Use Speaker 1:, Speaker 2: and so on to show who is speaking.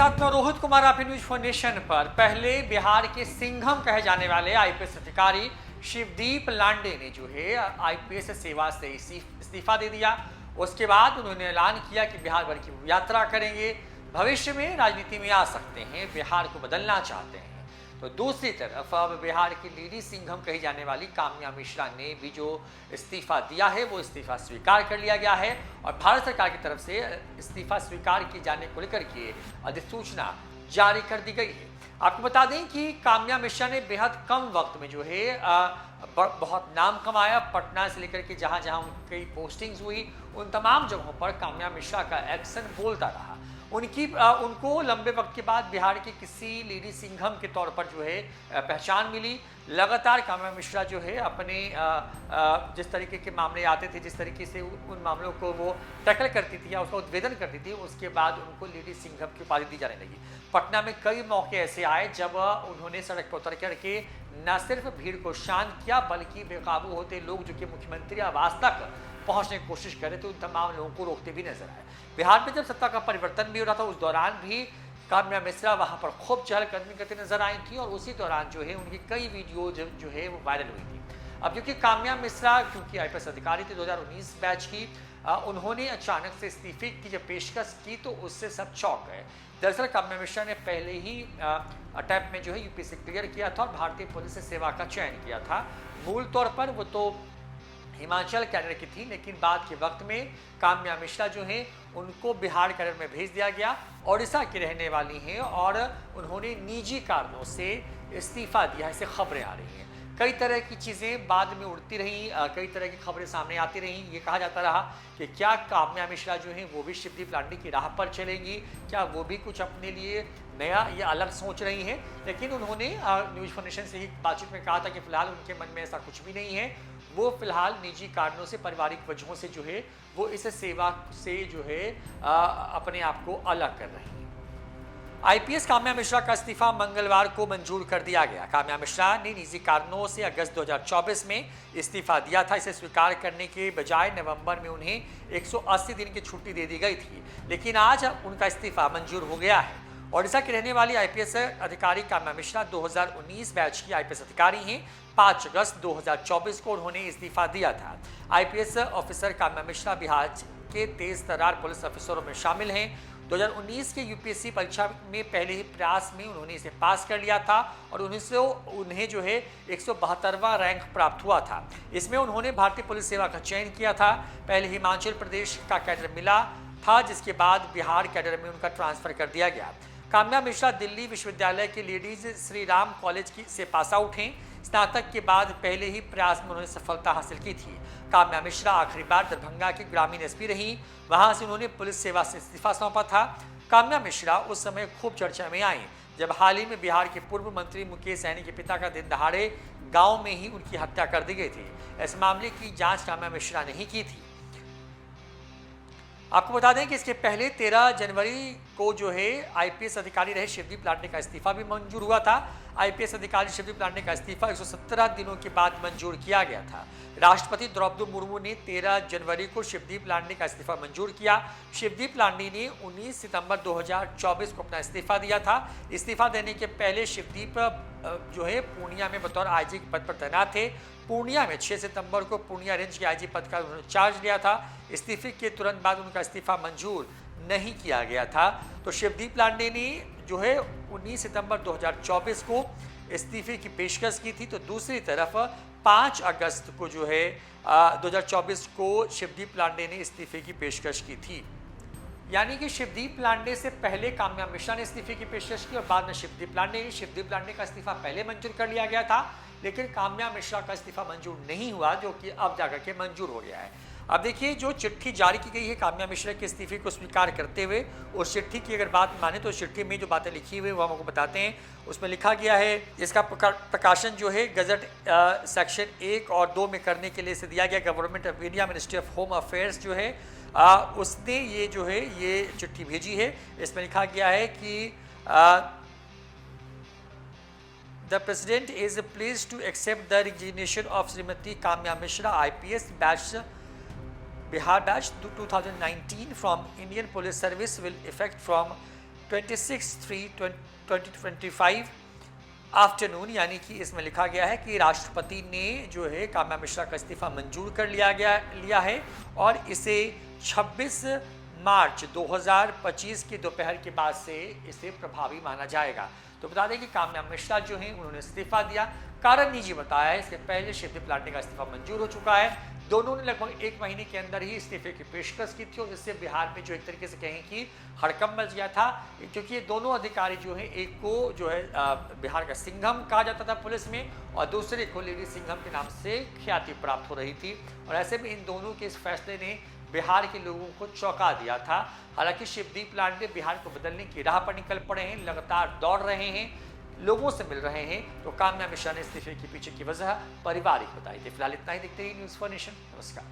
Speaker 1: साथ में रोहित कुमार आपकी न्यूज फॉर नेशन पर। पहले बिहार के सिंघम कहे जाने वाले आईपीएस अधिकारी शिवदीप लांडे ने जो है आईपीएस सेवा से इस्तीफा दे दिया। उसके बाद उन्होंने ऐलान किया कि बिहार भर की यात्रा करेंगे, भविष्य में राजनीति में आ सकते हैं, बिहार को बदलना चाहते हैं। तो दूसरी तरफ अब बिहार की लेडी सिंघम कही जाने वाली काम्या मिश्रा ने भी जो इस्तीफा दिया है वो इस्तीफा स्वीकार कर लिया गया है और भारत सरकार की तरफ से इस्तीफा स्वीकार किए जाने को लेकर के अधिसूचना जारी कर दी गई है। आपको बता दें कि काम्या मिश्रा ने बेहद कम वक्त में जो है बहुत नाम कमाया। पटना से लेकर के जहां जहां उनकी पोस्टिंग्स हुई उन तमाम जगहों पर काम्या मिश्रा का एक्शन बोलता रहा। उनको लंबे वक्त के बाद बिहार के किसी लेडी सिंघम के तौर पर जो है पहचान मिली। लगातार काम्या मिश्रा जो है अपने जिस तरीके के मामले आते थे, जिस तरीके से उन मामलों को वो टैकल करती थी या उसका उद्भेदन करती थी, उसके बाद उनको लेडी सिंघम की उपाधि दी जाने लगी। पटना में कई मौके ऐसे आए जब उन्होंने सड़क पर उतर करके न सिर्फ भीड़ को शांत किया बल्कि बेकाबू होते लोग जो कि मुख्यमंत्री आवास तक पहुंचने की कोशिश करे तो उन तमाम लोगों को रोकते भी नजर आए। बिहार में जब सत्ता का परिवर्तन भी हो रहा था उस दौरान भी काम्या मिश्रा वहां पर खूब चहलकदमी करती नजर आई थी और उसी दौरान जो है उनकी कई वीडियो जो है वो वायरल हुई थी। अब क्योंकि काम्या मिश्रा क्योंकि आईपीएस अधिकारी थे 2019 बैच की, उन्होंने अचानक से इस्तीफे की जब पेशकश की तो उससे सब चौंक गए। दरअसल काम्या मिश्रा ने पहले ही अटैम्प्ट में जो है यूपीएससी क्लियर किया था और भारतीय पुलिस से सेवा का चयन किया था। मूल तौर पर वो तो हिमाचल कैडर की थी, लेकिन बाद के वक्त में काम्या मिश्रा जो है उनको बिहार कैडर में भेज दिया गया। ओडिशा की रहने वाली हैं और उन्होंने निजी कारणों से इस्तीफा दिया, ऐसे खबरें आ रही हैं। कई तरह की चीज़ें बाद में उड़ती रहीं, कई तरह की खबरें सामने आती रहीं। ये कहा जाता रहा कि क्या काम्या मिश्रा जो हैं वो भी शिवदीप लांडे की राह पर चलेंगी, क्या वो भी कुछ अपने लिए नया या अलग सोच रही हैं। लेकिन उन्होंने न्यूज फॉर नेशन से ही बातचीत में कहा था कि फिलहाल उनके मन में ऐसा कुछ भी नहीं है। वो फिलहाल निजी कारणों से, पारिवारिक वजहों से जो है वो इस सेवा से जो है अपने आप को अलग कर रही हैं। आईपीएस काम्या मिश्रा का इस्तीफा मंगलवार को मंजूर कर दिया गया। काम्या मिश्रा ने निजी कारणों से अगस्त 2024 में इस्तीफा दिया था। इसे स्वीकार करने के बजाय नवंबर में उन्हें 180 दिन की छुट्टी दे दी गई थी, लेकिन आज उनका इस्तीफा मंजूर हो गया है। ओडिशा की रहने वाली आईपीएस अधिकारी काम्या मिश्रा 2019 बैच की आईपीएस अधिकारी हैं। 5 अगस्त 2024 को उन्होंने इस्तीफा दिया था। आईपीएस ऑफिसर काम्या मिश्रा बिहार के तेज तर्रार पुलिस अफसरों में शामिल हैं। 2019 के यूपीएससी परीक्षा में पहले ही प्रयास में उन्होंने इसे पास कर लिया था और उन्हें जो है 172वां रैंक प्राप्त हुआ था। इसमें उन्होंने भारतीय पुलिस सेवा का चयन किया था। पहले हिमाचल प्रदेश का कैडर मिला था, जिसके बाद बिहार कैडर में उनका ट्रांसफर कर दिया गया। काम्या मिश्रा दिल्ली विश्वविद्यालय के लेडीज श्री राम कॉलेज से पास आउट हैं। स्नातक के बाद पहले ही प्रयास में उन्होंने सफलता हासिल की थी। काम्या मिश्रा आखिरी बार दरभंगा की ग्रामीण एसपी रही, वहां से उन्होंने पुलिस सेवा से इस्तीफा सौंपा था। काम्या मिश्रा उस समय खूब चर्चा में आई जब हाल ही में बिहार के पूर्व मंत्री मुकेश सहनी के पिता का दिन दहाड़े गाँव में ही उनकी हत्या कर दी गई थी। इस मामले की जाँच काम्या मिश्रा ने ही की थी। आपको बता दें कि इसके पहले 13 जनवरी को जो है आईपीएस अधिकारी रहे शिवदीप लांडे का इस्तीफा भी मंजूर हुआ था। आईपीएस अधिकारी शिवदीप लांडे का इस्तीफा 117 दिनों के बाद मंजूर किया गया था। राष्ट्रपति द्रौपदी मुर्मू ने 13 जनवरी को शिवदीप लांडे का इस्तीफा मंजूर किया। शिवदीप लांडे ने 19 सितंबर 2024 को अपना इस्तीफा दिया था। इस्तीफा देने के पहले शिवदीप जो है पूर्णिया में बतौर आईजी के पद पर तैनात थे। पूर्णिया में 6 सितंबर को पूर्णिया रेंज के आईजी पद का उन्होंने चार्ज लिया था। इस्तीफे के तुरंत बाद उनका इस्तीफा मंजूर नहीं किया गया था। तो शिवदीप लांडे ने जो है 19 सितंबर 2024 को इस्तीफे की पेशकश की थी। तो दूसरी तरफ 5 अगस्त को जो है 2024 को शिवदीप लांडे ने इस्तीफे की पेशकश की थी। यानी कि शिवदीप लांडे से पहले काम्या मिश्रा ने इस्तीफे की पेशकश की और बाद में शिवदीप लांडे का इस्तीफा पहले मंजूर कर लिया गया था, लेकिन काम्या मिश्रा का इस्तीफा मंजूर नहीं हुआ, जो कि अब जाकर के मंजूर हो गया है। अब देखिए, जो चिट्ठी जारी की गई है काम्या मिश्रा के इस्तीफे को स्वीकार करते हुए, उस चिट्ठी की अगर बात माने तो चिट्ठी में जो बातें लिखी हुई वो हम आपको बताते हैं। उसमें लिखा गया है, इसका प्रकाशन जो है गजट सेक्शन 1 और 2 में करने के लिए इसे दिया गया। Government of India ministry of home affairs जो है उसने ये जो है ये चिट्ठी भेजी है। इसमें लिखा गया है कि The President is pleased to accept the resignation of Srimati Kamya Mishra, IPS batch Bihar batch 2019 from Indian Police Service will effect from 26/3/2025 afternoon, यानी कि इसमें लिखा गया है कि राष्ट्रपति ने जो है काम्या मिश्रा का इस्तीफा मंजूर कर लिया है और इसे 26 मार्च 2025 के दोपहर के बाद से इसे प्रभावी माना जाएगा। तो बता दें कि काम्या मिश्रा जो हैं उन्होंने इस्तीफा दिया, कारण निजी बताया है। इसके पहले शिवदीप लांडे का इस्तीफा मंजूर हो चुका है। दोनों ने लगभग 1 महीने के अंदर ही इस्तीफे की पेशकश की थी और जिससे बिहार में जो एक तरीके से कहें कि हड़कंप मच गया था, क्योंकि ये दोनों अधिकारी जो हैं, एक को जो है बिहार का सिंघम कहा जाता था पुलिस में और दूसरे को लेडी सिंघम के नाम से ख्याति प्राप्त हो रही थी। और ऐसे में इन दोनों के इस फैसले ने बिहार के लोगों को चौंका दिया था। हालांकि शिवदीप लांडे बिहार को बदलने की राह पर निकल पड़े हैं, लगातार दौड़ रहे हैं, लोगों से मिल रहे हैं। तो काम्या मिश्रा ने इस्तीफे के पीछे की वजह पारिवारिक बताई थी। फिलहाल इतना ही, देखते ही न्यूज़ फॉर नेशन। नमस्कार।